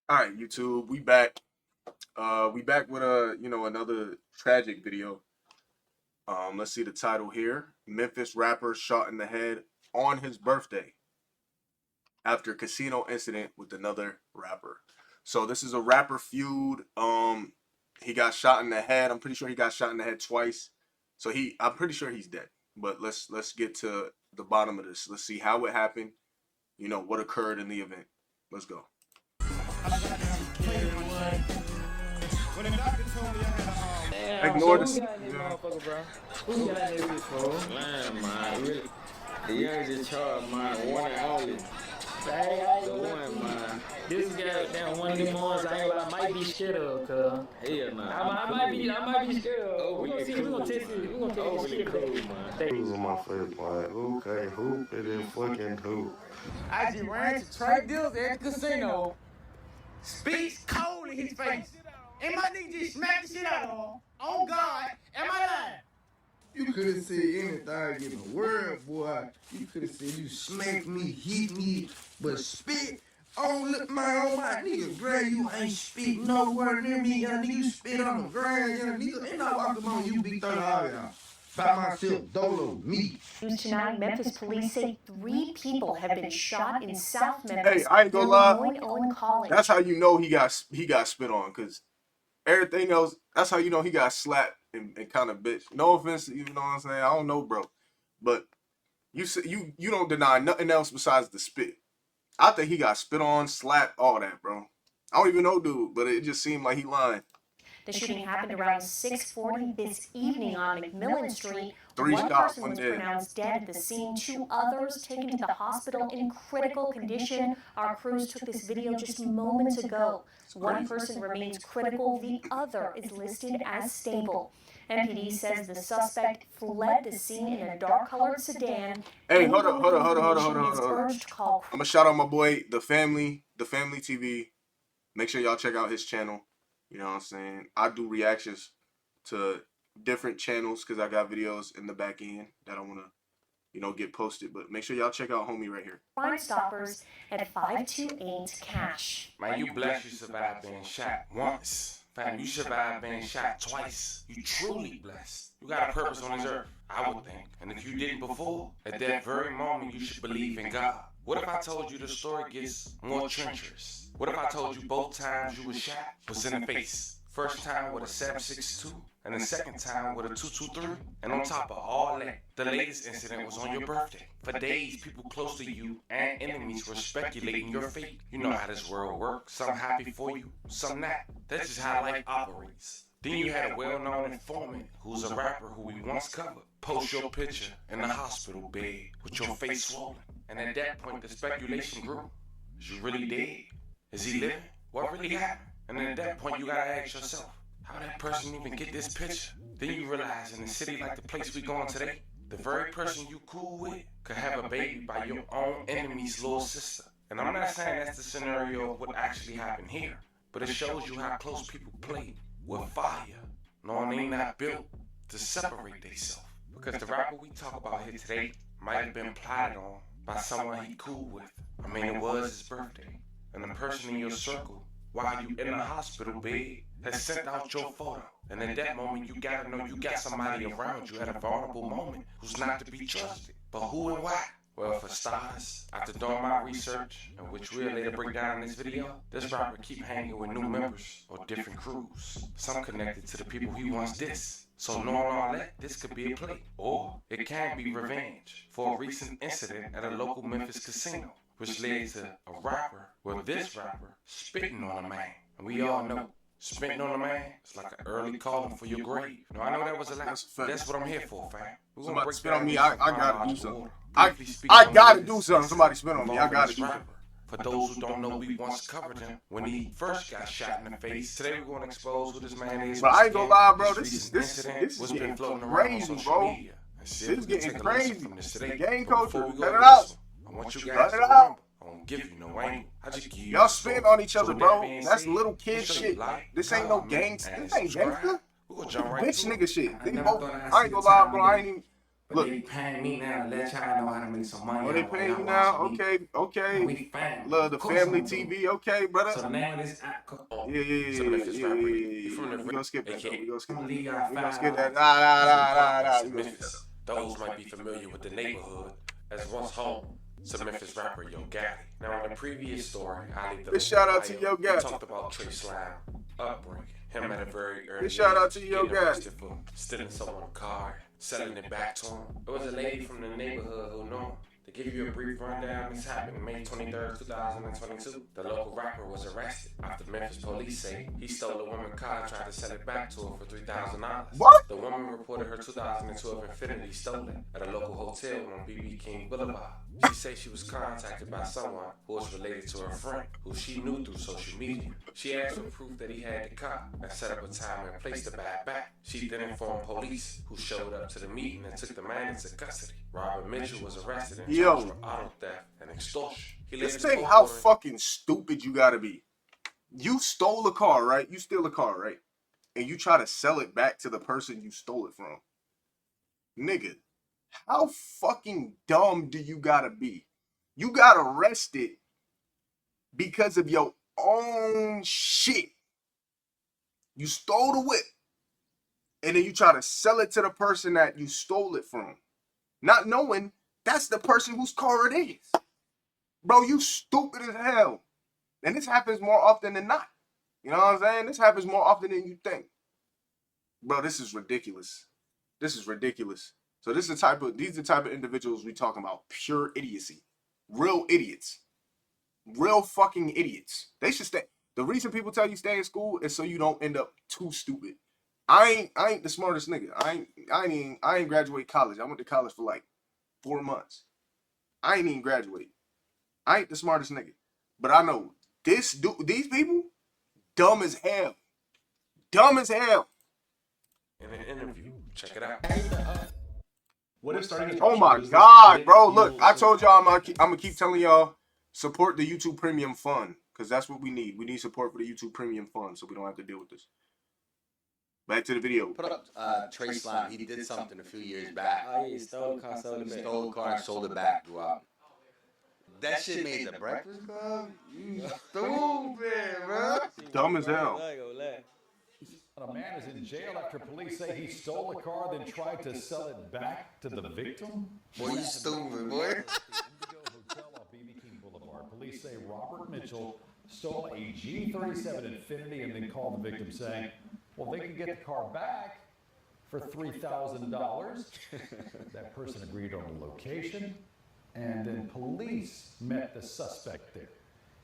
All right, YouTube, we back. We back with another tragic video. Let's see the title here. Memphis rapper shot in the head on his birthday after casino incident with another rapper. So this is a rapper feud. He got shot in the head. I'm pretty sure he got shot in the head twice. So I'm pretty sure he's dead. But let's get to the bottom of this. Let's see how it happened. What occurred in the event. Let's go. Damn, Ignore so this. who got in this motherfucker, bro? Who got in this bitch, bro? Man, really. The YNC Trai Slime, one and only. Hey, The one, man. this is goddamn one of them ones I ain't gonna lie, I might be scared of, cuz. Hell nah. I might be scared of. Oh, We're gonna see, we're gonna test it. We're gonna Oh, test really this cool, shit. man. Who's on my favorite part? Who can't hoop it in fucking hoop? I just ran to trade deals at the casino. Speaks cold in his face. And my nigga just smacked the shit out of him. Oh God, am I lying? You couldn't see anything in the world, boy. You could have said you smacked me, hit me, but spit on my nigga, Gray, you ain't spit nowhere near me, young nigga. You spit on the ground, young nigga. Ain't no walking on you, big 30 all y'all. By myself, dolo, me. News tonight, Memphis police say 3 people have been shot in South Memphis. Hey, I ain't gonna lie. Illinois Owen College. That's how you know he got spit on, cause everything else. That's how you know he got slapped and kind of bitch. No offense, you know what I'm saying. I don't know, bro, but you don't deny nothing else besides the spit. I think he got spit on, slapped, all that, bro. I don't even know, dude, but it just seemed like he lying. The shooting happened around 6:40 this evening on McMillan Street. 3 One shots, person one was dead. pronounced dead at the scene. 2 others taken to the hospital in critical condition. Our crews took this video just moments ago. One person remains critical. The other is listed as stable. MPD says the suspect fled the scene in a dark-colored sedan. Hey, hold up. Is urged to call. I'm gonna shout out my boy, the family TV. Make sure y'all check out his channel. You know what I'm saying? I do reactions to different channels because I got videos in the back end that I want to, get posted. But make sure y'all check out homie right here. Crime Stoppers at 528 cash. Man, you blessed you survived being shot once. Fam, you survived being shot twice. You truly blessed. You got a purpose on this earth, I would think. And if you didn't before, at that very moment, you should believe in God. What if I told you the story gets more treacherous? What if I told you both times you were shot was in the face? First time with a 7.62, and the second time with a 2.23. And on top of all that, the latest incident was on your birthday. For days, people close to you and enemies were speculating your fate. You know how this world works. Some happy for you, some not. That's just how life operates. Then you had a well-known informant who's a rapper who we once covered. Post your picture in the hospital bed with your face swollen. And at that point, the speculation grew. Is you really dead? Is he living? What really happened? And then at that point, you gotta ask yourself, how did that person even get this picture? Then you realize in a city like the place we going today, the very person you cool with could have a baby by your own enemy's little sister. And I'm not saying that's the scenario of what actually happened here, but it shows you how close people play with fire, knowing they not built to separate themselves. Because the rapper we talk about here today might have been plotted on by someone he cool with. I mean, it was his birthday, and the person in your circle, while you in the hospital bed, has sent out your photo. And in that moment, you gotta know you got somebody around you at a vulnerable moment who's not to be trusted. But who and why? Well, for starters, after doing my research, and which we'll later break down in this video, this rapper keep hanging with new members or different crews, some connected to the people he once dissed. So knowing all that, this could be a play, or it can be revenge for a recent incident at a local Memphis casino, which led to a rapper, well, this rapper, spitting on a man. And we all know, spitting on a man is like an early calling for your grave. Now, I know that was a lot. That's what I'm here for, fam. Somebody spit on me, I gotta do something. I gotta do something. Somebody spit on me, I gotta do something. For those who don't know, we once covered him when he first got shot in the face. Today we're gonna expose who this man is. But I ain't gonna lie, bro. This is what's been getting floating around on crazy, social bro. media. This is getting crazy. Today, Gang culture, before we cut go it to out. this one, I want you Cut guys it to out. remember, I don't give you no angle. I just give you Y'all a spitting story. on each other, So with bro. that being That's said, little kid make sure shit. you like, This ain't no comment, gangs. and This ain't subscribe. gangster. We're gonna jump This right bitch to it. nigga shit. I They never both, thought I'd I see ain't the gonna lie, time bro. I today. ain't even. But Look. they paying me now to let y'all know how to make some money. Oh, they paying you now? Okay. We family. Love the Of course family I'm doing. TV. Okay, brother. So the name of this app, Yeah. it's a Memphis rapper. He from the We gonna skip that though. We gonna skip I'm that. leave y'all We gonna $5. skip that. These apartments We in gonna skip that Memphis. Those might be familiar with the neighborhood as once home to Memphis rapper Yo Gotti. Now in the previous story, I leave the Big shout out to Yo we Gotti. talked about Trai Slime upbringing. Him at a very early Big shout out age, to Yo getting Gotti. arrested for stealing someone's car, selling it back to him. It was a lady from the neighborhood who knew him. To give you a brief rundown, this happened May 23rd, 2022. The local rapper was arrested after Memphis police say he stole a woman's car and tried to sell it back to her for $3,000. What? The woman reported her 2012 Infiniti stolen at a local hotel on BB King Boulevard. She said she was contacted by someone who was related to her friend, who she knew through social media. She asked for proof that he had the car and set up a time and place to buy it back. She then informed police, who showed up to the meeting and took the man into custody. Robert Mitchell was arrested and charged for auto theft and extortion. Just think how fucking stupid you gotta be. You stole a car, right? You steal a car, right? And you try to sell it back to the person you stole it from. Nigga, how fucking dumb do you gotta be? You got arrested because of your own shit. You stole the whip. And then you try to sell it to the person that you stole it from. Not knowing that's the person whose car it is. Bro, you stupid as hell. And this happens more often than not. You know what I'm saying? This happens more often than you think. Bro, this is ridiculous. This is ridiculous. So these are the type of individuals we talking about. Pure idiocy. Real idiots. Real fucking idiots. They should stay. The reason people tell you stay in school is so you don't end up too stupid. I ain't the smartest nigga. I ain't graduate college. I went to college for like 4 months. I ain't even graduate. I ain't the smartest nigga. But I know these people, dumb as hell. Dumb as hell. In an interview, check it out. What if starting Oh my God, bro. Look, I told y'all I'm gonna keep telling y'all, support the YouTube Premium Fund. Because that's what we need. We need support for the YouTube Premium Fund so we don't have to deal with this. Back to the video. Put up Trai Slime. He did something a few years back. Oh yeah, stole the car, sold it back. Stole the car and sold it back. Grew up. That shit made the Breakfast Club. You stupid, bro. Dumb as hell. I ain't gonna lie. A man is in jail after police say he stole a car, then tried to sell it back to the victim. Boy, you stupid, boy. Indigo Hotel on BB King Boulevard. Police say Robert Mitchell stole a G37 Infiniti and then called the victim saying, well, they can get the car back for $3,000. That person agreed on the location, and then police met the suspect there.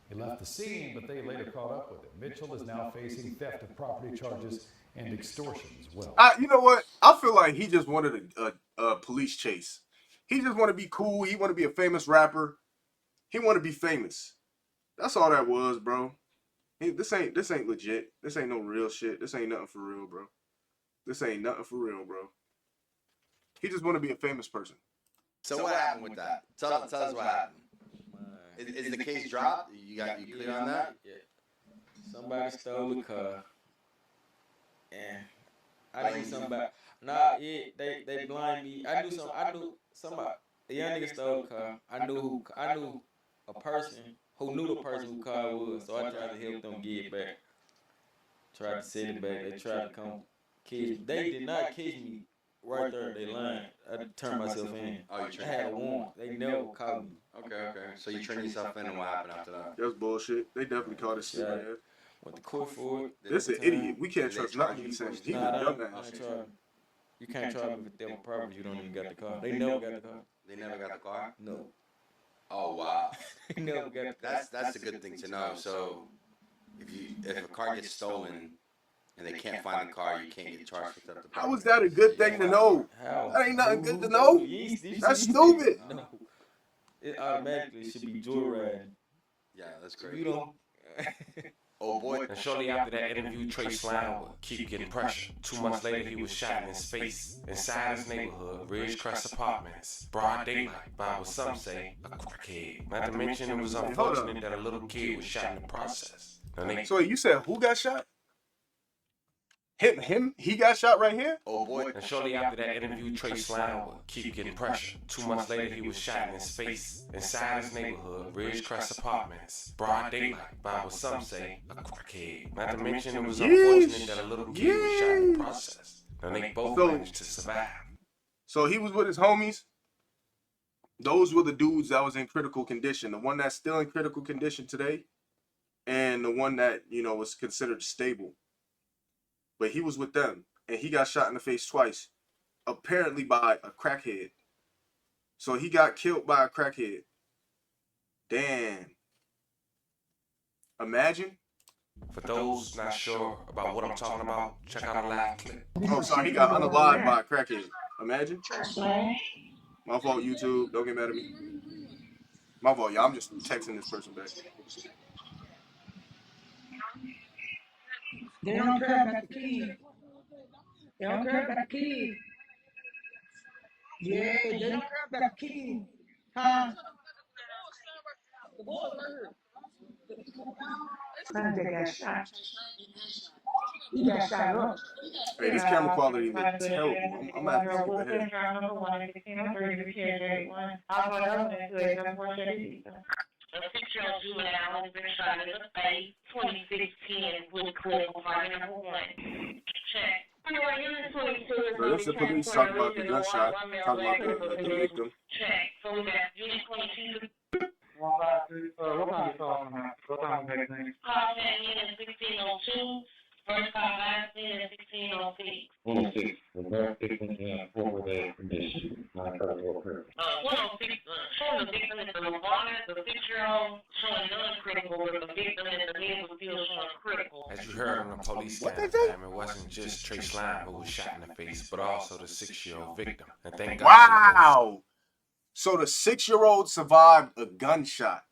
He left the scene, but they later caught up with him. Mitchell is now facing theft of property charges and extortion as well. You know what? I feel like he just wanted a police chase. He just want to be cool. He want to be a famous rapper. He want to be famous. That's all that was, bro. This ain't legit. This ain't no real shit. This ain't nothing for real, bro. This ain't nothing for real, bro. He just want to be a famous person. So what happened with that? Tell us what happened. Is the case dropped? You clear on that? Yeah. Somebody stole the car. And I knew somebody. Nah, yeah, they blind me. I knew somebody. A young nigga stole the car. I knew a person who knew the person who car was. So I tried to help them get it back. Tried to send it back. They tried to come catch me. They did not catch me right there. They lying. I turned myself in. Oh, you I trained? had a warrant. They never caught me. Okay. So you trained yourself in, and what happened after that? That's bullshit. They definitely caught this shit, man. Went to court for it. This is an idiot. We can't trust nothing he says. He's a Nah, dumbass. you can't try me with them property. You don't even got the car. They never got the car. They never got the car? No. Oh, wow. They never got the car. That's a good thing to know. So if a car gets stolen and they can't find the car, you can't get charged with theft. How is that a good thing to know? How? That ain't nothing good to know. That's stupid. No. It automatically should be joyriding. Yeah, that's You great. don't. Oh boy. And shortly after that interview, Trai Slime would keep getting pressure. 2 months later, he was shot in his face inside his neighborhood, Ridgecrest Apartments, broad daylight, by what some say a crackhead. Not to mention, it was unfortunate that a little kid was shot in the process. So you said who got shot? He got shot right here? Oh boy. And shortly after that interview, Trai Slime would keep getting pressure. 2 months later, he was shot in his face inside his neighborhood, Ridgecrest Apartments, broad daylight, by what some say a crackhead. Not to mention, it was unfortunate that a little kid was shot in the process. And they both managed to survive. So he was with his homies. Those were the dudes that was in critical condition. The one that's still in critical condition today, and the one that, you know, was considered stable. But he was with them, and he got shot in the face twice, apparently by a crackhead. So he got killed by a crackhead. Damn. Imagine. For those not sure about what I'm talking about, check out a live clip. Oh, sorry, he got unalived by a crackhead. Imagine. My fault, YouTube. Don't get mad at me. My fault, y'all. I'm just texting this person back. They don't care about the kid. They don't care about the kid. Yeah, they don't care about the kid. Huh? They got shot. He got shot up. Hey, this camera quality looks terrible. I'm gonna have to skip ahead. A 6-year-old juvenile has been shot in the face, 2610 with Cliff apartment number 1. Check. So this is the police talking about the gunshot, talking about the victim. Check. So we got unit 22. What time you talking about? What time is it? Call that unit 1602. First call last unit 1606. 106. The birth victim in a four-day condition. Not critical occurrence. 106. Showing the victim is the water, the 6-year-old showing non-critical, but the victim and the men was still showing critical. As you heard on the police scan, it wasn't just Trai Slime who was shot in the face, but also the 6-year-old victim. And thank God. Wow. So the 6-year-old survived a gunshot.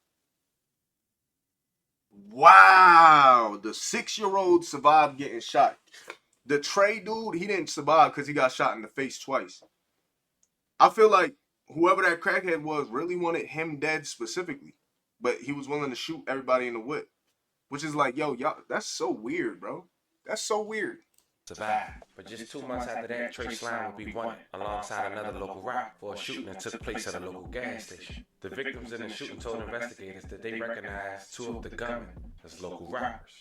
Wow. The 6-year-old survived getting shot. The Trai dude, he didn't survive because he got shot in the face twice. I feel like whoever that crackhead was really wanted him dead specifically. But he was willing to shoot everybody in the whip. Which is like, yo, y'all, that's so weird, bro. That's so weird. Survive. But just 2 months after that, Trai Slime would be wanted alongside another local rapper for a shooting that took place at a local gas station. The victims in the shooting told investigators that they recognized 2 of the gunmen as local rappers.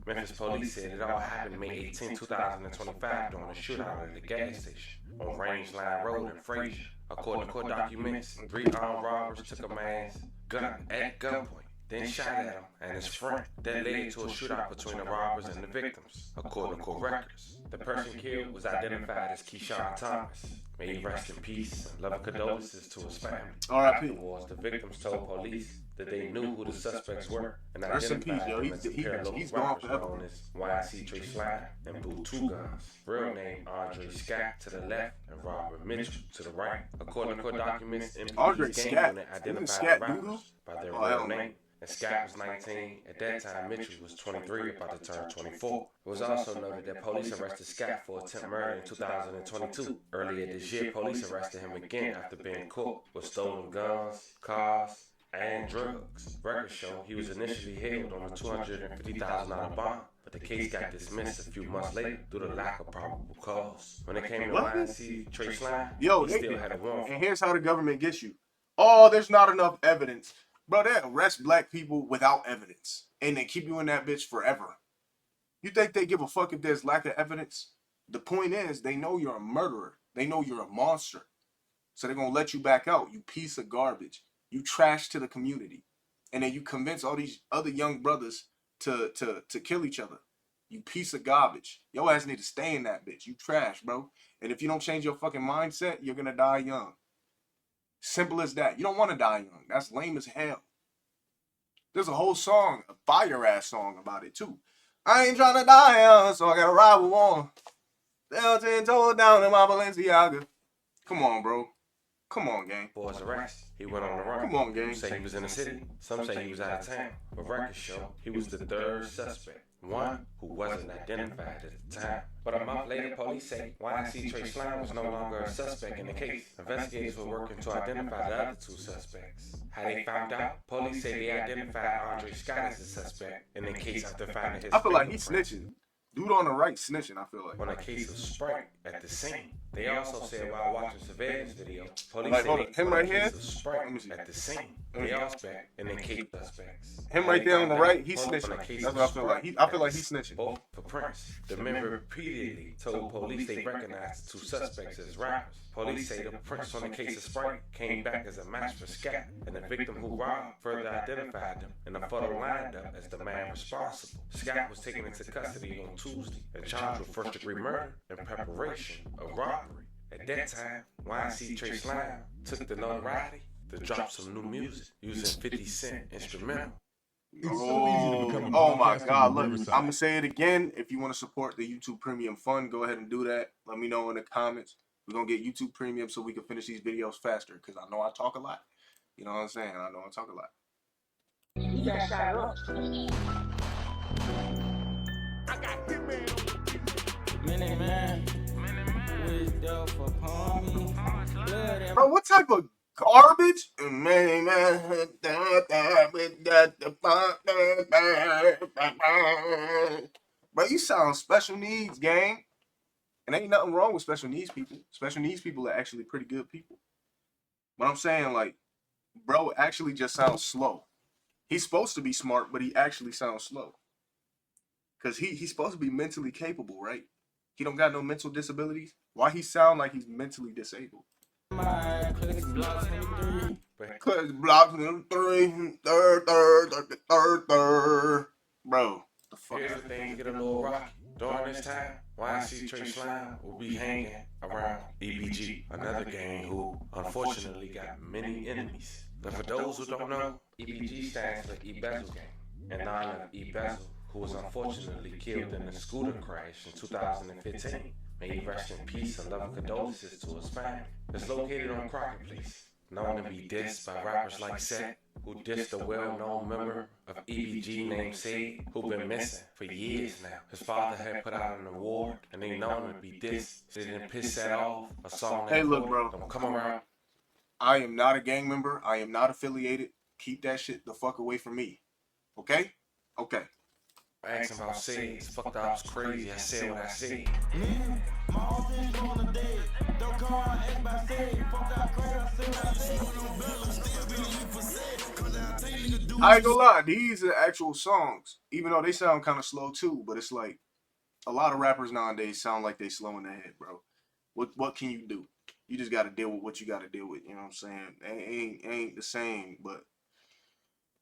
Memphis police said it all happened May 18, 2025 during a shootout at the gas station on Range Line Road in Frazier. According to court documents, 3 armed robbers took a man's gun at gunpoint, then shot at him and his friend. That led to a shootout between the robbers and the victims, according to court records. The person killed was identified as Keyshawn Thomas. May he rest in peace and loving condolences to his family. R.I.P. Afterwards, the victims told police that they knew who the suspects were and Rest in peace, identified yo. them as a pair of local He's gone rappers forever. known as YNC Trai Slime and Boo Two Guns. Real name Andre Scott to the left and Robert Mitchell to the right. According to court documents, Andre MP's gang Scott? unit Isn't identified Scott the rappers Doodle? by their Oh, hell real no. name. And Scott was 19. At that time, Mitchell was 23, about to turn 24. It was also noted that police arrested Scott for attempted murder in 2022. Earlier this year, police arrested him again after being caught with stolen guns, cars, and drugs. Records show he was initially held on a $250,000 bond, but the case got dismissed a few months later due to lack of probable cause. When it came to YNC Trai Slime, Yo, he still had a warrant. And here's how the government gets you. Oh, there's not enough evidence. Bro, they arrest black people without evidence. And they keep you in that bitch forever. You think they give a fuck if there's lack of evidence? The point is, they know you're a murderer. They know you're a monster. So they're going to let you back out, you piece of garbage. You trash to the community. And then you convince all these other young brothers to kill each other. You piece of garbage. Your ass need to stay in that bitch. You trash, bro. And if you don't change your fucking mindset, you're going to die young. Simple as that. You don't want to die young. That's lame as hell. There's a whole song, a fire-ass song about it, too. I ain't trying to die young, so I got to ride with one. Down 10 toes down in my Balenciaga. Come on, bro. Come on, gang. For his arrest, he went on the run. Come on, gang. Some say he was in the city. Some say he was out of town. But records show he was the third suspect, one who wasn't identified at the time. But a month later, police say YNC Trai Slime was no longer a suspect in the case. Investigators were working to identify the other 2 suspects. How they found out? Police say they identified Andre Scott as the suspect in the case after finding his I feel like he fingerprints. snitching. Dude on the right snitching, I feel like. On a case of Sprite at the scene. They also said while watching surveillance video, police Like, say hold on. Him right here? of Sprite at the scene. They all suspect and they keep suspects. Him right there on the right, he's snitching. That's what I feel like. I feel like he's snitching. Both for Prince. The member repeatedly told police they recognized the two suspects as rappers. Police say the Prince on the case of Sprite came back as a match for Scat, and the victim who robbed further identified them, and the photo lined up as the man responsible. Scat was taken into custody on Tuesday and charged with first-degree murder and preparation of robbery. At that time, YNC Trai Slime took the notoriety to drop some new music using 50 Cent instrumental. Oh my God! Look, I'm gonna say it again. If you want to support the YouTube Premium Fund, go ahead and do that. Let me know in the comments. We're gonna get YouTube Premium so we can finish these videos faster. Cause I know I talk a lot. You know what I'm saying? I know I talk a lot. You got shot up. Many man, wish death upon me. Blood and Bro, what type of garbage? Bro, you sound special needs, gang. And ain't nothing wrong with special needs people. Special needs people are actually pretty good people. But I'm saying, like, bro actually just sounds slow. He's supposed to be smart, but he actually sounds slow. Because he's supposed to be mentally capable, right? He don't got no mental disabilities. Why he sound like he's mentally disabled? my click blocks 23. Cause blocks in 3, third. Bro, the fuck. Here's the thing, get a little rocky. During this time, YNC Trai Slime will be hanging around EBG, another gang who unfortunately got many enemies. But for those who don't know, EBG stands for Embezzle Gang, in honor of Embezzle, who was unfortunately killed in a scooter crash in 2015. May he rest in peace and loving condolences to his family. It's located on Crockett Place, known to be dissed by rappers like Set, who dissed a well-known member of EBG named Sid, who been missing for years now. His father had put out an award, and they known him to be dissed. So they didn't piss that off. A song Hey, look, bro. Don't come around. I am not a gang member. I am not affiliated. Keep that shit the fuck away from me. Okay? Okay. I asked him about Sid. It's fucked up. It's crazy. I said what I said. I ain't gonna lie, these are actual songs, even though they sound kind of slow too. But it's like a lot of rappers nowadays sound like they slow in their head, bro. What can you do? You just got to deal with what you got to deal with. You know what I'm saying? Ain't the same, but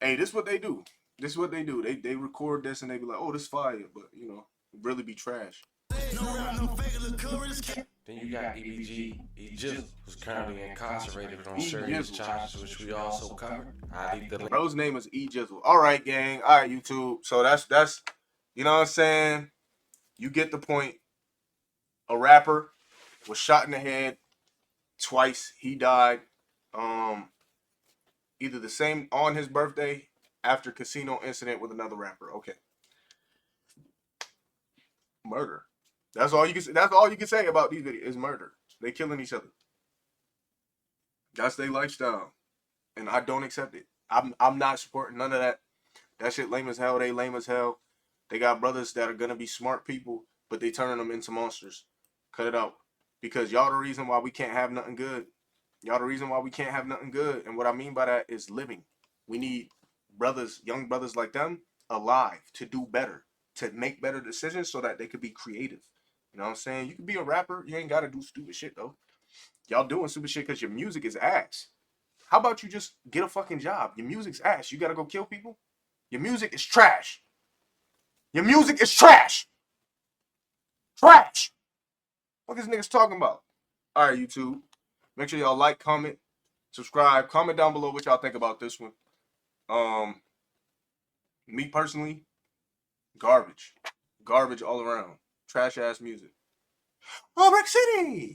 hey, this is what they do. This is what they do. They record this and they be like, oh, this fire, but you know, really be trash. Then you got EBG, E-Jizzle, who's currently incarcerated on serious charges, which we also covered. I'll leave the link. Bro's name is E-Jizzle. All right, gang. All right, YouTube. So that's you know what I'm saying? You get the point. A rapper was shot in the head twice. He died either the same on his birthday after casino incident with another rapper. Okay. Murder. That's all you can say about these videos is murder. They killing each other. That's their lifestyle. And I don't accept it. I'm not supporting none of that. That shit lame as hell. They lame as hell. They got brothers that are gonna be smart people, but they turning them into monsters. Cut it out. Because y'all the reason why we can't have nothing good. Y'all the reason why we can't have nothing good. And what I mean by that is living. We need brothers, young brothers like them, alive to do better, to make better decisions so that they could be creative. You know what I'm saying? You can be a rapper. You ain't got to do stupid shit, though. Y'all doing stupid shit because your music is ass. How about you just get a fucking job? Your music's ass. You got to go kill people? Your music is trash. Your music is trash. Trash. What this niggas talking about? All right, YouTube. Make sure y'all like, comment, subscribe. Comment down below what y'all think about this one. Me personally, garbage. Garbage all around. Trash ass music. Oh, Brick City!